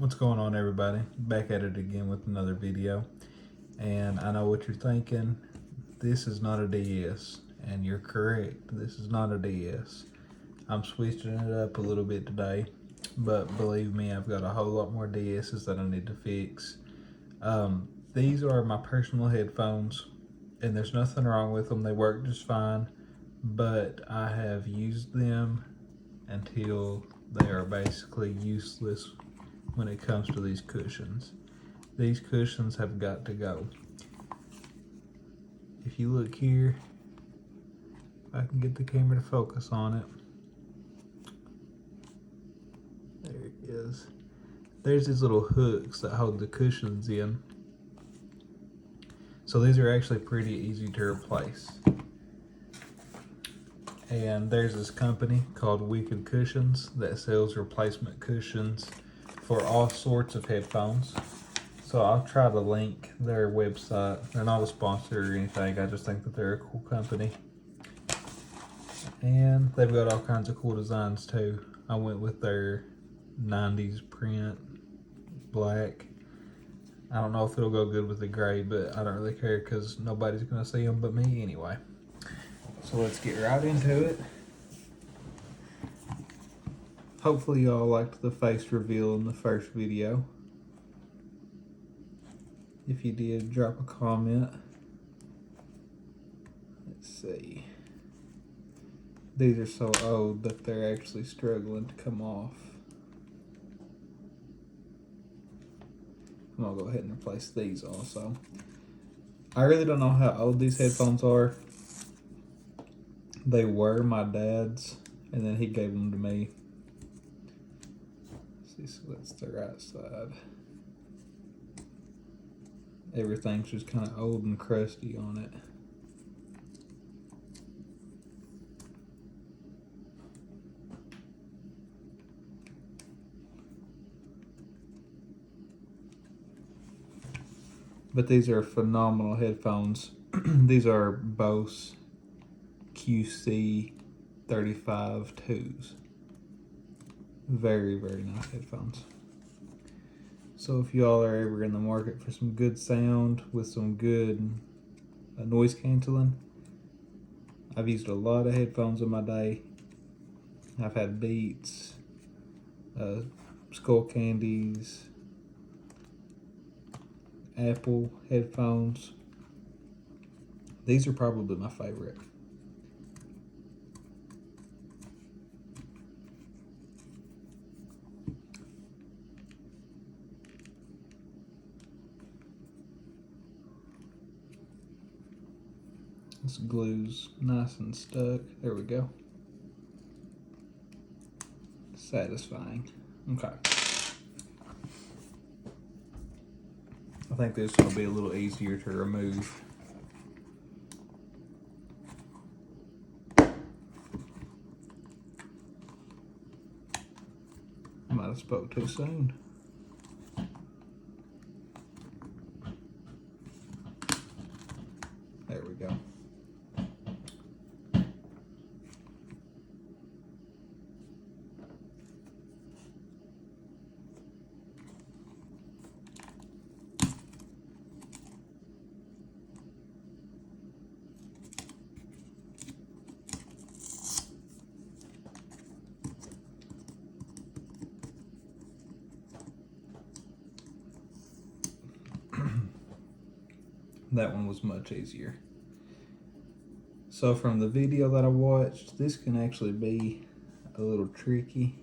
What's going on, everybody? Back at it again with another video. And I know what you're thinking. This is not a DS. And you're correct. This is not a DS. I'm switching it up a little bit today. But believe me, I've got a whole lot more DS's that I need to fix. These are my personal headphones. And there's nothing wrong with them. They work just fine. But I have used them until they are basically useless when it comes to these cushions. These cushions have got to go. If you look here, if I can get the camera to focus on it. There it is. There's these little hooks that hold the cushions in. So these are actually pretty easy to replace. And there's this company called Wicked Cushins that sells replacement cushions for all sorts of headphones. So I'll try to link their website. They're not a sponsor or anything. I just think that they're a cool company. And they've got all kinds of cool designs too. I went with their 90s print, black. I don't know if it'll go good with the gray, but I don't really care because nobody's gonna see them but me anyway. So let's get right into it. Hopefully y'all liked the face reveal in the first video. If you did, drop a comment. Let's see. These are so old that they're actually struggling to come off. I'm gonna go ahead and replace these also. I really don't know how old these headphones are. They were my dad's, and then he gave them to me. Let's see, so that's the right side. Everything's just kind of old and crusty on it. But these are phenomenal headphones. These are BOSE QC35 IIs. Very, very nice headphones. So if y'all are ever in the market for some good sound with some good noise canceling, I've used a lot of headphones in my day. I've had Beats, Skull Candies, Apple headphones. These are probably my favorite. This glue's nice and stuck. There we go. Satisfying. Okay. I think this will be a little easier to remove. I might have spoke too soon. There we go. That one was much easier. So from the video that I watched, this can actually be a little tricky.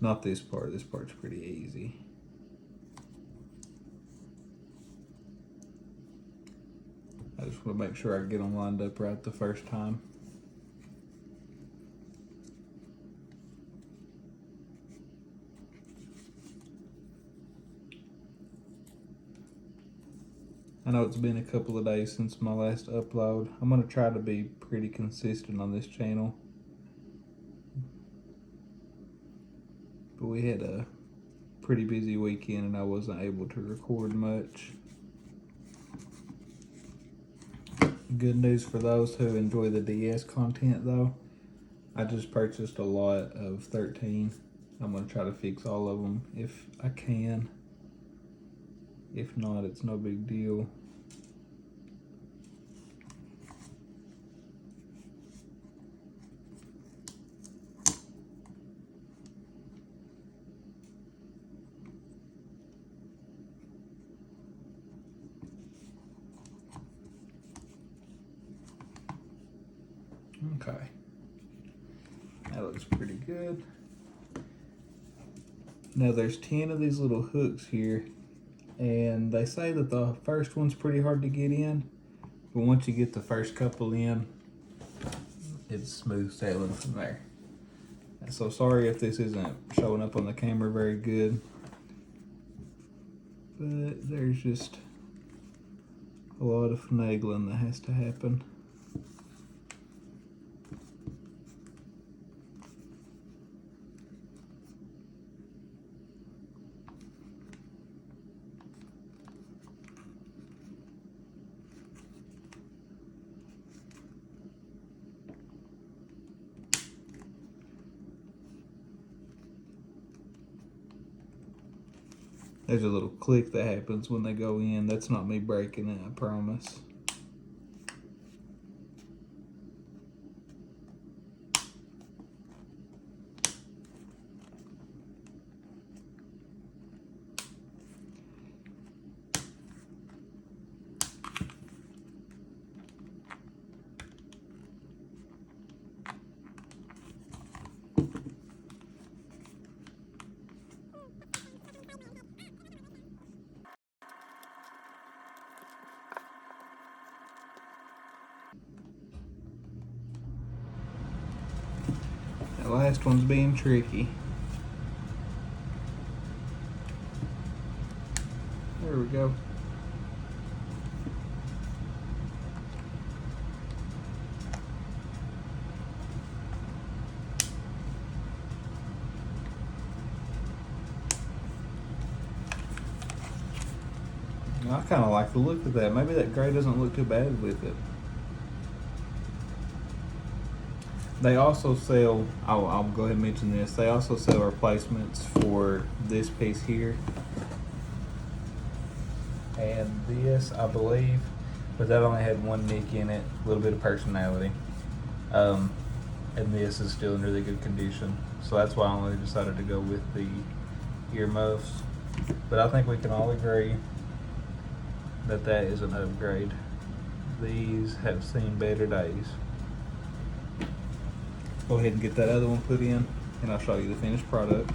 Not this part's pretty easy. I just want to make sure I get them lined up right the first time. I know it's been a couple of days since my last upload. I'm going to try to be pretty consistent on this channel. But we had a pretty busy weekend and I wasn't able to record much. Good news for those who enjoy the DS content though. I just purchased a lot of 13 I'm gonna try to fix all of them if I can. If not, it's no big deal. Okay, that looks pretty good. Now there's 10 of these little hooks here, and they say that the first one's pretty hard to get in, but once you get the first couple in, it's smooth sailing from there. So sorry if this isn't showing up on the camera very good, but there's just a lot of finagling that has to happen. There's a little click that happens when they go in. That's not me breaking it, I promise. That last one's being tricky. There we go. I kind of like the look of that. Maybe that gray doesn't look too bad with it. They also sell, I'll go ahead and mention this, they also sell replacements for this piece here. And this, I believe, but that only had one nick in it, a little bit of personality. And this is still in really good condition. So that's why I only decided to go with the earmuffs. But I think we can all agree that that is an upgrade. These have seen better days. Go ahead and get that other one put in, and I'll show you the finished product.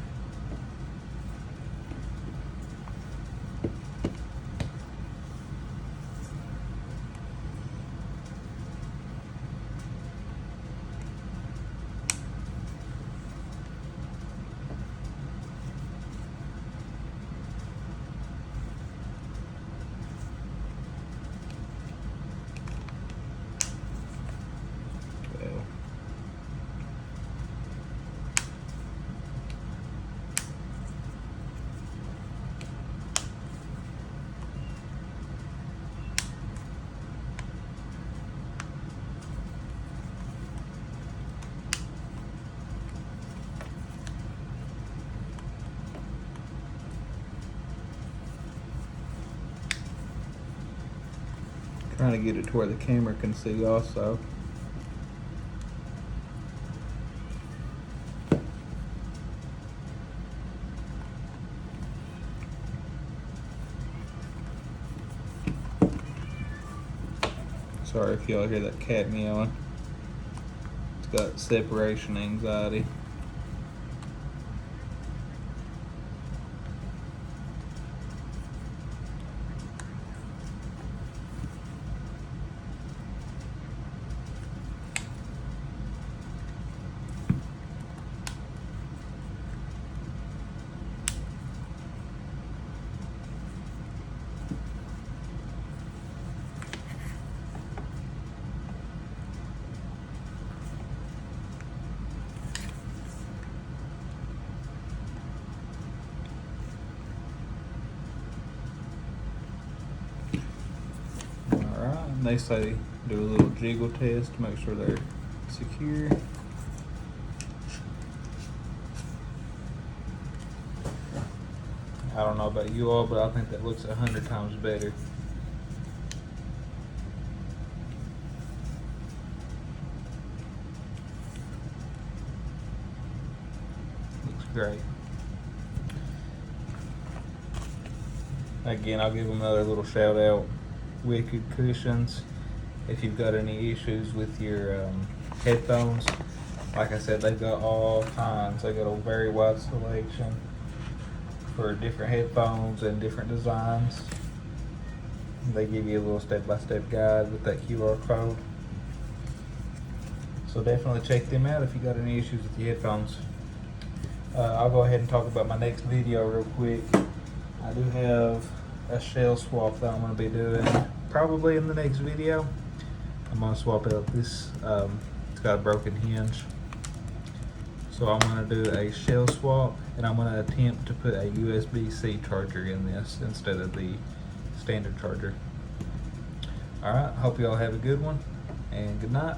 Trying to get it to where the camera can see also. Sorry if y'all hear that cat meowing. It's got separation anxiety. They say do a little jiggle test to make sure they're secure. I don't know about you all, but I think that looks 100 times better. Looks great. Again, I'll give them another little shout out. Wicked Cushins. If you've got any issues with your headphones, like I said, they've got all kinds. They got a very wide selection for different headphones and different designs. They give you a little step-by-step guide with that QR code. So definitely check them out if you got any issues with your headphones. I'll go ahead and talk about my next video real quick. I do have a shell swap that I'm going to be doing probably in the next video. I'm going to swap out this, it's got a broken hinge. So I'm going to do a shell swap, and I'm going to attempt to put a USB-C charger in this instead of the standard charger. Alright, hope you all have a good one, and good night.